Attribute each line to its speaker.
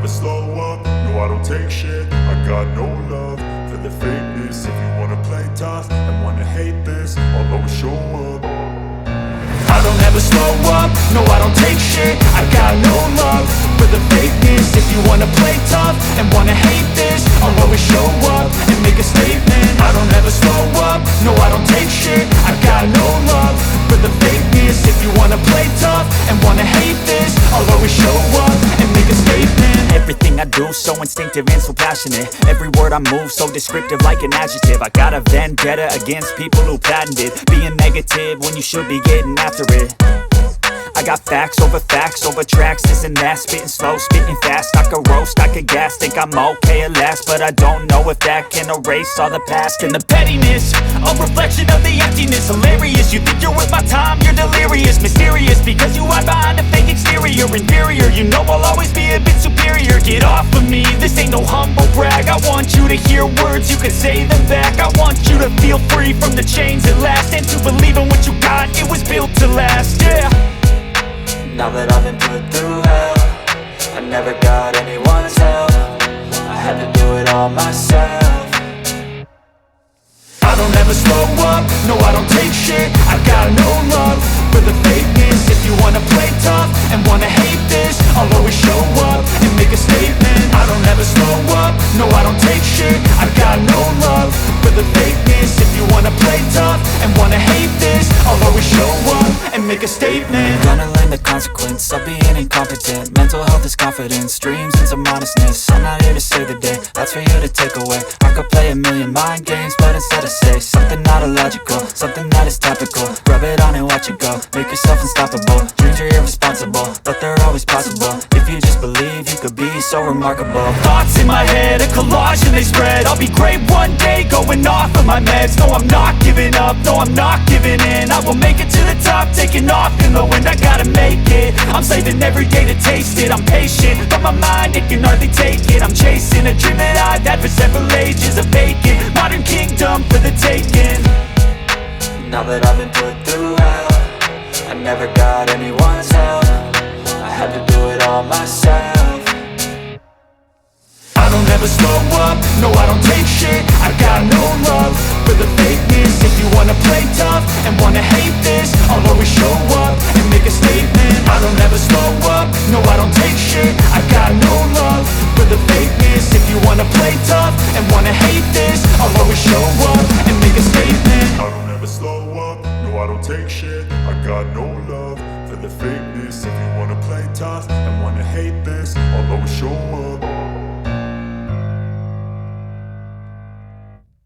Speaker 1: slow up, no I don't take shit. I got no love for the fakeness. If you wanna play tough and wanna hate this, I'll always show up. I don't ever slow up, no I don't take shit. I got no love for the fakeness. If you wanna play tough and wanna hate this, I'll always show up and make a statement. I don't ever slow up, no I don't take shit. I got no love for the fakeness. If you wanna play tough and wanna hate this, I'll always show up and make a statement.
Speaker 2: Everything I do so instinctive and so passionate. Every word I move so descriptive like an adjective. I got a vendetta against people who patented being negative when you should be getting after it. I got facts over tracks, this and that. Spitting slow, spitting fast, I could roast, I could gas. Think I'm okay at last, but I don't know if that can erase all the past. And the pettiness, a reflection of the emptiness. Hilarious, you think you're worth my time, you're delirious. Mysterious, because you hide behind a fake exterior. Inferior, you know I'll always be a bit superior. Get off of me, this ain't no humble brag. I want you to hear words, you can say them back. I want you to feel free from the chains at last, and to believe in what you got, it was built to last, yeah.
Speaker 3: Now that I've been put through hell, I never got anyone's help. I had to do it all myself.
Speaker 1: I don't ever slow up, no I don't take shit. I got no love for the fakeness. If you wanna play tough and wanna hate this, I'll always show up and make a statement. I don't ever slow up, no I don't take shit. I got no love for the fakeness. If you wanna play tough and wanna hate this, I'll always show up and make a statement.
Speaker 3: Gonna learn the consequence of being incompetent. Mental health is confidence, dreams and some honestness. I'm not here to save the day, that's for you to take away. I could play a million mind games, but instead I say something not illogical, something that is topical. Rub it on and watch it go, make yourself unstoppable. Dreams are irresponsible, but they're always possible. If you just believe, you could be so remarkable.
Speaker 2: Thoughts in my head, a collage and they spread. I'll be great one day, going off of my meds. No, I'm not giving up, no, I'm not giving in. I will make it to the top, taking off in the wind. I gotta make it, I'm saving every day to taste it. I'm patient, but my mind, it can hardly take it. I'm chasing a dream that I've had for several ages. A vacant, modern kingdom for the taking.
Speaker 3: Now that I've been put through hell, I never got anyone's help. I had to do it all myself.
Speaker 1: I don't ever slow up, no I don't take shit. I got no love for the fakeness. If you wanna play tough and wanna hate this, I'll always show up and make a statement. I don't ever slow up, no I don't take shit. I got no love for the fakeness. If you wanna play tough and wanna hate